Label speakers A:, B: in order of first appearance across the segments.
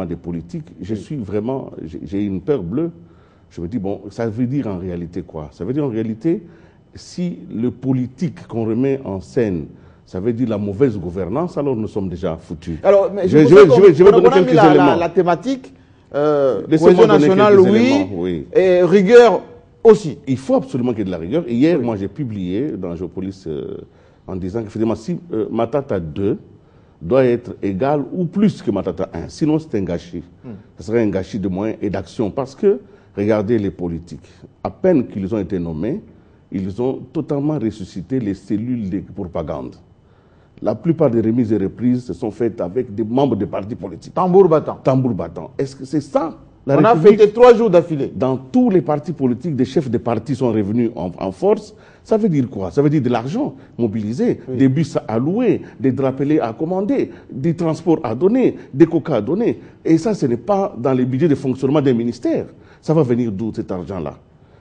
A: des politiques, je suis vraiment, j'ai une peur bleue. Je me dis, bon, ça veut dire en réalité quoi? Ça veut dire en réalité, si le politique qu'on remet en scène, ça veut dire la mauvaise gouvernance, alors nous sommes déjà foutus.
B: Alors, mais
A: je vais donner quelques éléments.
B: La thématique, cohésion nationale, oui, et rigueur aussi.
A: Il faut absolument qu'il y ait de la rigueur. Et hier, moi, j'ai publié dans Géopolis en disant qu'effectivement, si Matata 2 doit être égal ou plus que Matata 1, sinon c'est un gâchis. Ce serait un gâchis de moyens et d'actions. Parce que, regardez les politiques, à peine qu'ils ont été nommés, ils ont totalement ressuscité les cellules de propagande. La plupart des remises et reprises se sont faites avec des membres des partis politiques.
B: Tambour battant.
A: Tambour battant. Est-ce que c'est ça la
B: On
A: République?
B: a fêté 3 jours d'affilée.
A: Dans tous les partis politiques, des chefs de partis sont revenus en force. Ça veut dire quoi? Ça veut dire de l'argent mobilisé, des bus à louer, des drapelés à commander, des transports à donner, des coca à donner. Et ça, ce n'est pas dans les budgets de fonctionnement des ministères. Ça va venir d'où cet argent-là?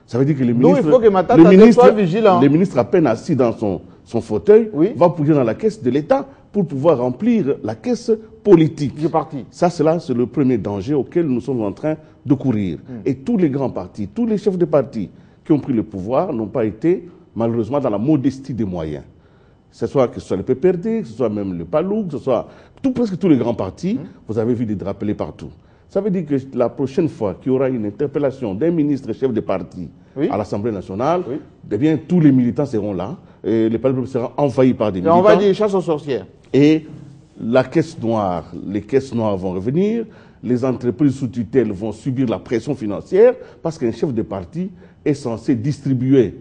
A: Ça veut dire que le ministre,
B: il faut que Matata soit vigilant.
A: Le ministre, à peine assis dans son fauteuil, va pouiller dans la caisse de l'État pour pouvoir remplir la caisse politique.
B: Du parti.
A: Ça, c'est le premier danger auquel nous sommes en train de courir. Et tous les grands partis, tous les chefs de partis qui ont pris le pouvoir n'ont pas été, malheureusement, dans la modestie des moyens. Que ce soit le PPRD, que ce soit même le PALU, que ce soit presque tous les grands partis, vous avez vu des drapelés partout. Ça veut dire que la prochaine fois qu'il y aura une interpellation d'un ministre chef de parti à l'Assemblée nationale, eh bien, tous les militants seront là, et le palais sera envahi par des militants.
B: On va dire chasse aux sorcières.
A: Et la caisse noire, les caisses noires vont revenir, les entreprises sous tutelle vont subir la pression financière parce qu'un chef de parti est censé distribuer.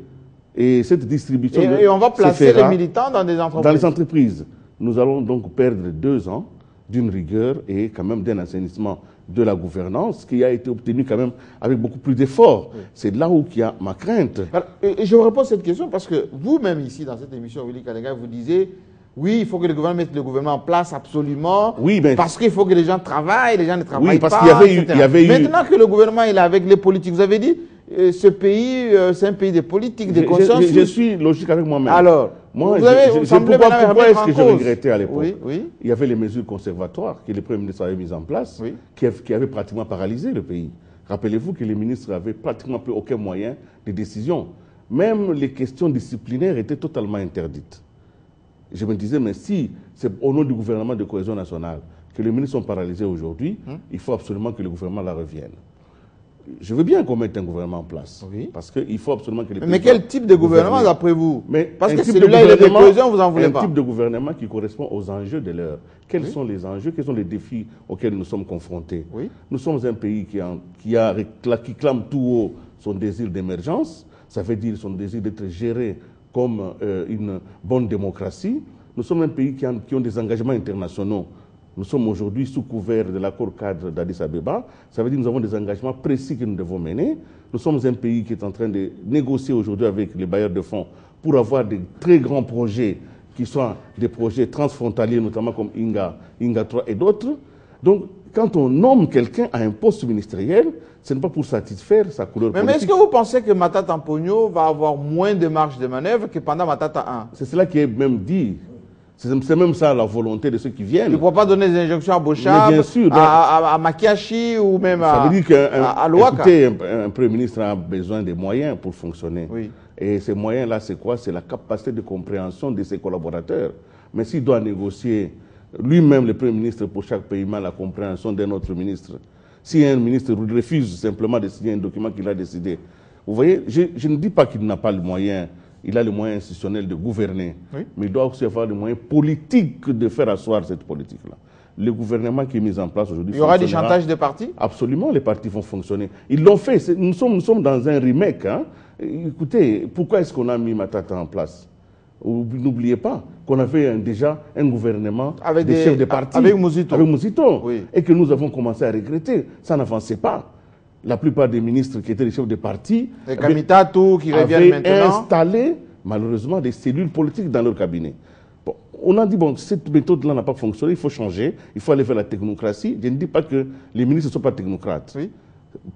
A: Et cette distribution
B: et on va placer les militants dans des entreprises.
A: Dans les entreprises. Nous allons donc perdre 2 ans d'une rigueur et quand même d'un assainissement de la gouvernance qui a été obtenu quand même avec beaucoup plus d'efforts. C'est là où il y a ma crainte.
B: Alors, et je vous repose cette question parce que vous-même ici dans cette émission, Willy Kalenga, vous disiez oui, il faut que le gouvernement mette le gouvernement en place absolument.
A: Oui, mais
B: parce qu'il faut que les gens travaillent, les gens ne travaillent
A: oui, parce
B: pas.
A: qu'il y avait eu.
B: Maintenant que le gouvernement est là avec les politiques, vous avez dit ce pays, c'est un pays de politique, de consensus.
A: Je suis logique avec moi-même.
B: Alors,
A: moi,
B: pourquoi
A: est-ce que je regrettais à l'époque?
B: Oui.
A: Il y avait les mesures conservatoires que le Premier ministre avait mises en place, qui avaient pratiquement paralysé le pays. Rappelez-vous que les ministres n'avaient pratiquement plus aucun moyen de décision. Même les questions disciplinaires étaient totalement interdites. Je me disais, mais si c'est au nom du gouvernement de cohésion nationale que les ministres sont paralysés aujourd'hui, il faut absolument que le gouvernement la revienne. Je veux bien qu'on mette un gouvernement en place. Parce qu'il faut absolument que les
B: Mais quel type de gouvernement d'après vous?
A: Parce
B: que celui-là, il est de cohésion, vous n'en voulez pas.
A: Un type de gouvernement qui correspond aux enjeux de l'heure. Quels sont les enjeux, quels sont les défis auxquels nous sommes confrontés? Nous sommes un pays qui clame tout haut son désir d'émergence, ça veut dire son désir d'être géré comme une bonne démocratie. Nous sommes un pays qui ont des engagements internationaux. Nous sommes aujourd'hui sous couvert de l'accord cadre d'Addis Abeba. Ça veut dire que nous avons des engagements précis que nous devons mener. Nous sommes un pays qui est en train de négocier aujourd'hui avec les bailleurs de fonds pour avoir des très grands projets qui soient des projets transfrontaliers, notamment comme Inga 3 et d'autres. Donc, quand on nomme quelqu'un à un poste ministériel, ce n'est pas pour satisfaire sa couleur politique.
B: Mais est-ce que vous pensez que Matata Mponyo va avoir moins de marge de manœuvre que pendant Matata 1?
A: C'est cela qui est même dit. C'est même ça la volonté de ceux qui viennent.
B: Il ne pourra pas donner des injonctions à Bochab, à Makiachi ou même à Louaka.
A: Ça veut dire qu'un Premier ministre a besoin des moyens pour fonctionner. Et ces moyens-là, c'est quoi? C'est la capacité de compréhension de ses collaborateurs. Mais s'il doit négocier lui-même, le Premier ministre, pour chaque paiement, la compréhension d'un autre ministre, si un ministre refuse simplement de signer un document qu'il a décidé, vous voyez, je ne dis pas qu'il n'a pas le moyen. Il a les moyens institutionnels de gouverner, mais il doit aussi avoir les moyens politiques de faire asseoir cette politique-là. Le gouvernement qui est mis en place aujourd'hui...
B: Il y aura des chantages des partis?
A: Absolument, les partis vont fonctionner. Ils l'ont fait. Nous sommes dans un remake. Hein. Écoutez, pourquoi est-ce qu'on a mis Matata en place? N'oubliez pas qu'on avait déjà un gouvernement avec des chefs de partis.
B: Avec Mouzito.
A: Avec Mouzito. Et que nous avons commencé à regretter. Ça n'avançait pas. La plupart des ministres qui étaient les chefs de parti avaient installé malheureusement des cellules politiques dans leur cabinet. Bon, on a dit, bon, cette méthode-là n'a pas fonctionné, il faut changer, il faut aller vers la technocratie. Je ne dis pas que les ministres ne sont pas technocrates.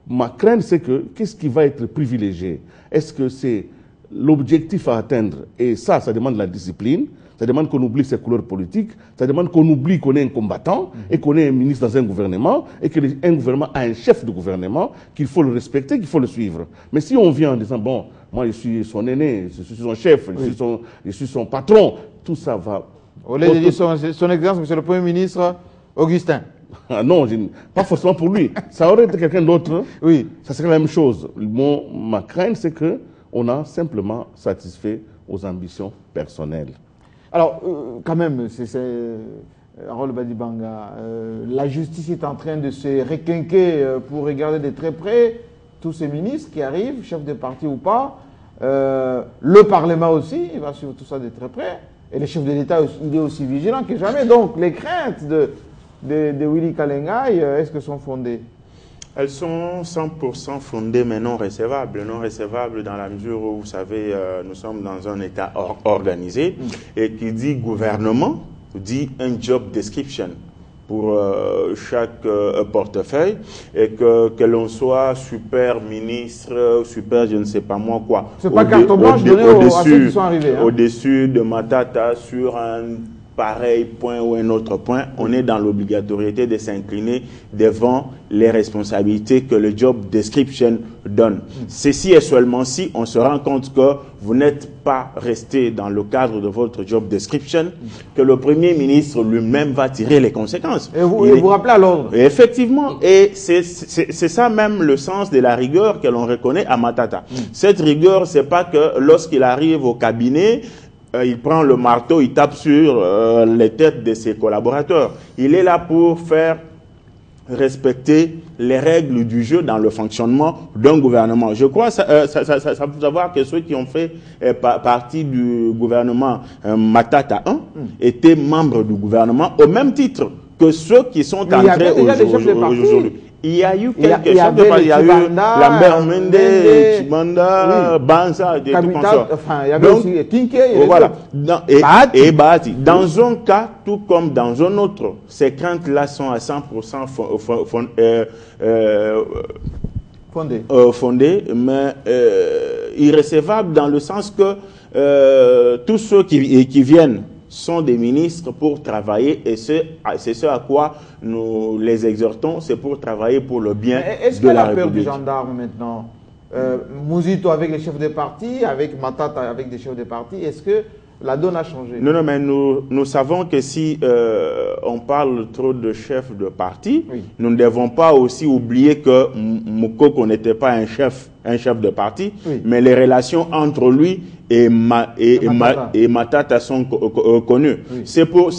A: Ma crainte, c'est que qu'est-ce qui va être privilégié? Est-ce que c'est l'objectif à atteindre, et ça demande la discipline, ça demande qu'on oublie ses couleurs politiques, ça demande qu'on oublie qu'on est un combattant et qu'on est un ministre dans un gouvernement et qu'un gouvernement a un chef de gouvernement, qu'il faut le respecter, qu'il faut le suivre. Mais si on vient en disant, bon, moi je suis son aîné, je suis son chef, je suis son patron, tout ça va...
B: Au lieu de dire son excellence, monsieur le Premier ministre, Augustin.
A: Ah non, pas forcément pour lui. Ça aurait été quelqu'un d'autre,
B: oui.
A: Ça serait la même chose. Ma crainte, c'est qu'on a simplement satisfait aux ambitions personnelles.
B: Alors, quand même, c'est Harold Badibanga, la justice est en train de se requinquer pour regarder de très près tous ces ministres qui arrivent, chefs de parti ou pas. Le Parlement aussi, il va suivre tout ça de très près. Et le chef de l'État, il est aussi vigilant que jamais. Donc, les craintes de Willy Kalengai, est-ce qu'elles sont fondées?
C: Elles sont 100% fondées, mais non recevables. Non recevables dans la mesure où, vous savez, nous sommes dans un État organisé. Et qui dit gouvernement, dit un job description pour chaque portefeuille. Et que l'on soit super ministre, super je ne sais pas moi quoi.
B: C'est pas carte blanche donnée à ceux qui sont arrivés. Hein.
C: Au-dessus de Matata, sur un pareil point ou un autre point, on est dans l'obligatoriété de s'incliner devant les responsabilités que le job description donne. Ceci est seulement si on se rend compte que vous n'êtes pas resté dans le cadre de votre job description, que le Premier ministre lui-même va tirer les conséquences.
B: Et vous rappelez à l'ordre.
C: Effectivement, et c'est ça même le sens de la rigueur que l'on reconnaît à Matata. Cette rigueur, c'est pas que lorsqu'il arrive au cabinet, il prend le marteau, il tape sur les têtes de ses collaborateurs. Il est là pour faire respecter les règles du jeu dans le fonctionnement d'un gouvernement. Je crois ça faut savoir que ceux qui ont fait partie du gouvernement Matata 1 étaient membres du gouvernement au même titre que ceux qui sont entrés aujourd'hui. Il y a eu quelques chefs de parti. Il y a eu Lambert Mende, Chibanda, Banza, des trucs comme ça.
B: Enfin, il y avait aussi Tinké.
C: Voilà. Et Bahati. Dans un cas, tout comme dans un autre, ces craintes-là sont à 100% fondées, mais irrécevables dans le sens que tous ceux qui viennent sont des ministres pour travailler et c'est ce à quoi nous les exhortons, c'est pour travailler pour le bien de la République.
B: Est-ce qu'il y a la peur du gendarme maintenant? Mouzito avec les chefs de parti, avec Matata avec des chefs de parti, est-ce que la donne a changé?
C: Non, non, mais nous savons que si on parle trop de chefs de parti, nous ne devons pas aussi oublier que Moukoko n'était pas un chef de parti, mais les relations entre lui et Matata sont connues. C'est pour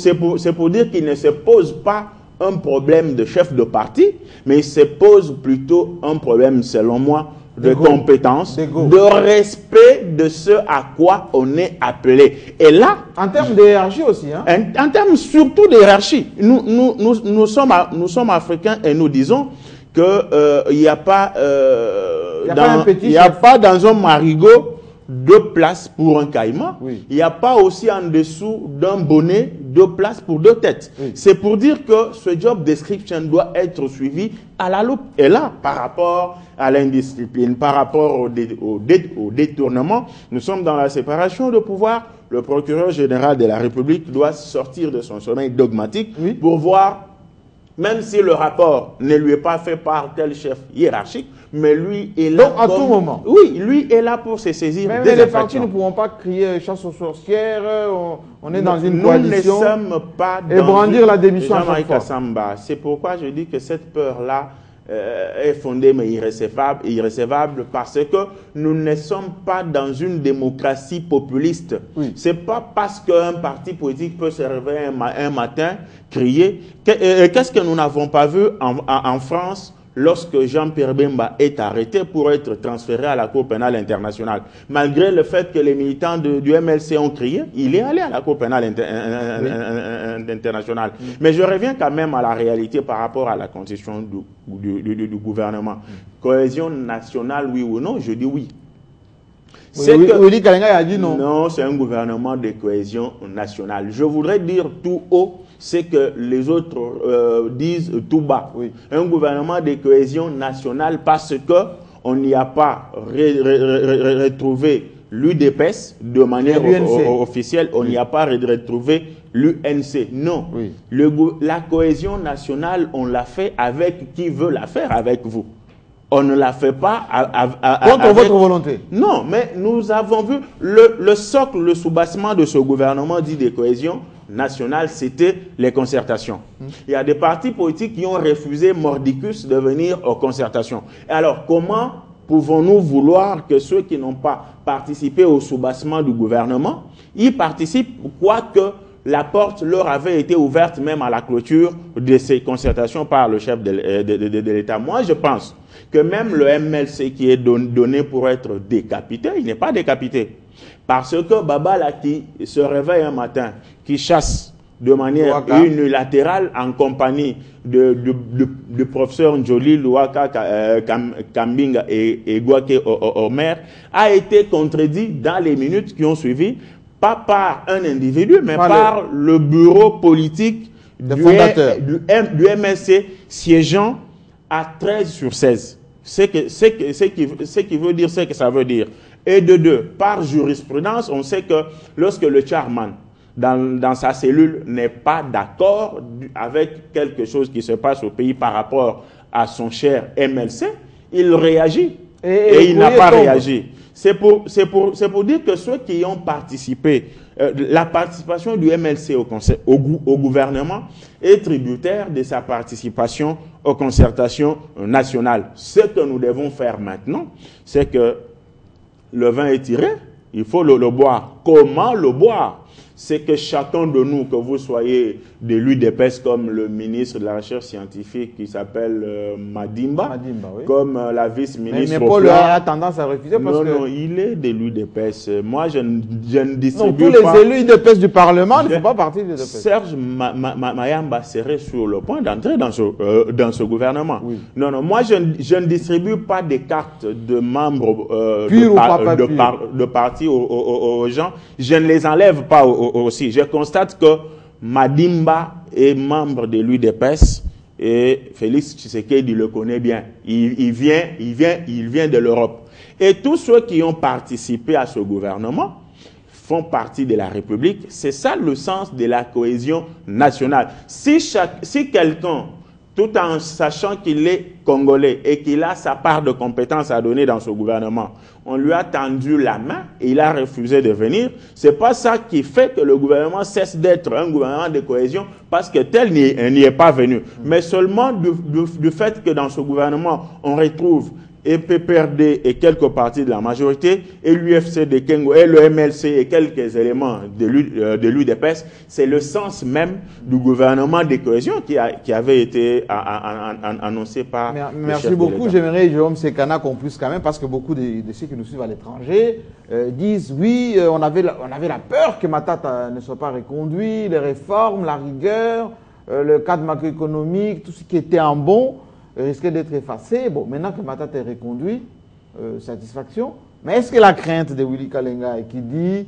C: dire qu'il ne se pose pas un problème de chef de parti, mais il se pose plutôt un problème, selon moi, de compétence, de respect de ce à quoi on est appelé. Et là...
B: En termes de hiérarchie aussi. Hein?
C: En termes surtout de hiérarchie. Nous sommes africains et nous disons qu'il n'y a pas... il n'y a pas dans un marigot deux places pour un caïman. Il n'y a pas aussi en dessous d'un bonnet deux places pour deux têtes. C'est pour dire que ce job description doit être suivi à la loupe. Et là, par rapport à l'indiscipline, par rapport au détournement, nous sommes dans la séparation de pouvoir. Le procureur général de la République doit sortir de son sommeil dogmatique pour voir, même si le rapport ne lui est pas fait par tel chef hiérarchique, mais lui est là.
B: Donc, à tout moment.
C: Oui, lui est là pour se saisir des
B: infractions. Les partis ne pourront pas crier chasse aux sorcières, on est dans une coalition.
C: Nous ne sommes pas dans
B: et brandir la démission à chaque fois.
C: C'est pourquoi je dis que cette peur-là est fondée mais irrécevable parce que nous ne sommes pas dans une démocratie populiste. C'est pas parce qu'un parti politique peut se réveiller un matin, crier. Qu'est-ce que nous n'avons pas vu en France lorsque Jean-Pierre Bemba est arrêté pour être transféré à la Cour pénale internationale? Malgré le fait que les militants du MLC ont crié, il est allé à la Cour pénale internationale. Mais je reviens quand même à la réalité par rapport à la constitution du gouvernement. Cohésion nationale, oui ou non? Je dis oui.
B: Willy Kalengai a dit non.
C: Non, c'est un gouvernement de cohésion nationale. Je voudrais dire tout haut ce que les autres disent tout bas. Un gouvernement de cohésion nationale parce que on n'y a pas retrouvé l'UDPS, de manière officielle, on n'y a pas retrouvé l'UNC. Non. Oui. La cohésion nationale, on l'a fait avec qui veut la faire avec vous. On ne la fait pas
B: contre votre volonté.
C: Non, mais nous avons vu le socle, le soubassement de ce gouvernement dit de cohésion nationale, c'était les concertations. Il y a des partis politiques qui ont refusé mordicus de venir aux concertations. Et alors, comment pouvons-nous vouloir que ceux qui n'ont pas participé au soubassement du gouvernement, y participent, quoique la porte leur avait été ouverte même à la clôture de ces concertations par le chef de l'État. Moi, je pense que même le MLC qui est donné pour être décapité, il n'est pas décapité. Parce que Baba là, qui se réveille un matin, qui chasse de manière unilatérale en compagnie du professeur Njoli Luaka Kambinga et Gwake Omer, a été contredit dans les minutes qui ont suivi, pas par un individu, mais par le bureau politique du MLC siégeant à 13 sur 16. Ce qui veut dire ce que ça veut dire. Et de deux, par jurisprudence, on sait que lorsque le chairman, dans sa cellule, n'est pas d'accord avec quelque chose qui se passe au pays par rapport à son cher MLC, il réagit. Et il n'a pas réagi. C'est pour dire que ceux qui ont participé, la participation du MLC au gouvernement est tributaire de sa participation aux concertations nationales. Ce que nous devons faire maintenant, c'est que le vin est tiré, il faut le boire. Comment le boire? C'est que chacun de nous, que vous soyez de l'UDPS comme le ministre de la Recherche scientifique qui s'appelle Madimba, oui. Comme la vice-ministre.
B: Mais Paul a tendance à refuser parce que...
C: Non, il est de l'UDPS. Moi, je ne distribue
B: pas... tous les élus UDPS du Parlement ne font pas partie de l'UDPS.
C: Serge Mayamba serait sur le point d'entrer dans ce gouvernement. Oui. Non, moi, je ne distribue pas des cartes de membres de partis aux gens. Je ne les enlève pas aussi. Je constate que Madimba est membre de l'UDPS et Félix Tshisekedi le connaît bien. Il vient de l'Europe. Et tous ceux qui ont participé à ce gouvernement font partie de la République. C'est ça le sens de la cohésion nationale. Si quelqu'un, tout en sachant qu'il est congolais et qu'il a sa part de compétences à donner dans ce gouvernement, on lui a tendu la main et il a refusé de venir. C'est pas ça qui fait que le gouvernement cesse d'être un gouvernement de cohésion parce que tel n'y est pas venu. Mais seulement du fait que dans ce gouvernement, on retrouve et PPRD et quelques partis de la majorité, et l'UFC de Kengo, et le MLC et quelques éléments de l'UDPS, c'est le sens même du gouvernement de cohésion qui avait été annoncé par...
B: Merci beaucoup. J'aimerais, Jérôme Sekana, qu'on puisse quand même, parce que beaucoup de ceux qui nous suivent à l'étranger disent, oui, on avait la peur que Matata ne soit pas reconduit, les réformes, la rigueur, le cadre macroéconomique, tout ce qui était en bon, risquait d'être effacé. Bon, maintenant que Matata est reconduit, satisfaction. Mais est-ce que la crainte de Willy Kalenga qui dit,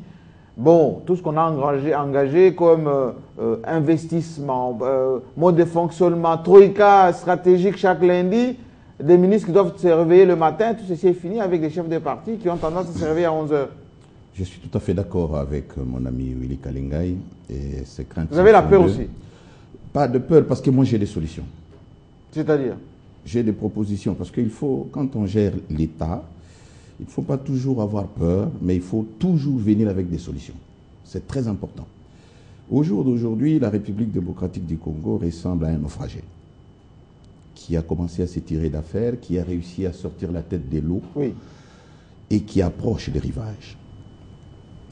B: bon, tout ce qu'on a engagé comme investissement, mode de fonctionnement, troïka stratégique chaque lundi, des ministres qui doivent se réveiller le matin, tout ceci est fini avec des chefs de parti qui ont tendance à se réveiller à 11h.
D: Je suis tout à fait d'accord avec mon ami Willy Kalenga et ses craintes.
B: Vous avez la peur aussi?
D: Pas de peur, parce que moi j'ai des solutions.
B: C'est-à-dire?
D: J'ai des propositions, parce qu'il faut, quand on gère l'État, il ne faut pas toujours avoir peur, mais il faut toujours venir avec des solutions. C'est très important. Au jour d'aujourd'hui, la République démocratique du Congo ressemble à un naufragé qui a commencé à s'étirer d'affaires, qui a réussi à sortir la tête de l'eau et qui approche des rivages.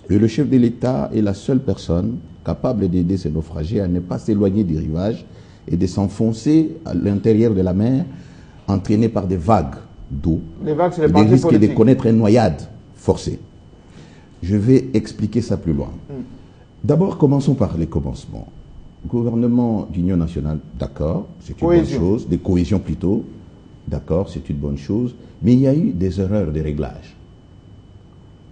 D: Et le chef de l'État est la seule personne capable d'aider ces naufragés à ne pas s'éloigner des rivages et de s'enfoncer à l'intérieur de la mer, entraînés par des vagues d'eau, des risques de connaître une noyade forcée. Je vais expliquer ça plus loin. D'abord, commençons par les commencements. Gouvernement d'union nationale, d'accord, c'est une bonne chose, de cohésion plutôt, d'accord, c'est une bonne chose, mais il y a eu des erreurs de réglage.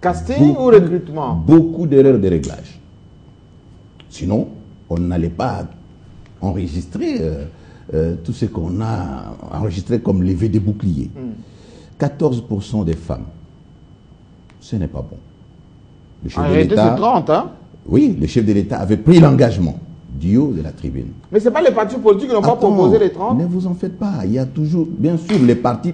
B: Casting ou recrutement?
D: Beaucoup d'erreurs de réglage. Sinon, on n'allait pas enregistrer tout ce qu'on a enregistré comme levée des boucliers. 14% des femmes, ce n'est pas bon. Le chef de l'État,
B: c'est 30, hein?
D: Oui, le chef de l'État avait pris l'engagement du haut de la tribune.
B: Mais ce n'est pas les partis politiques qui n'ont pas proposé les 30?
D: Ne vous en faites pas. Il y a toujours, bien sûr, les partis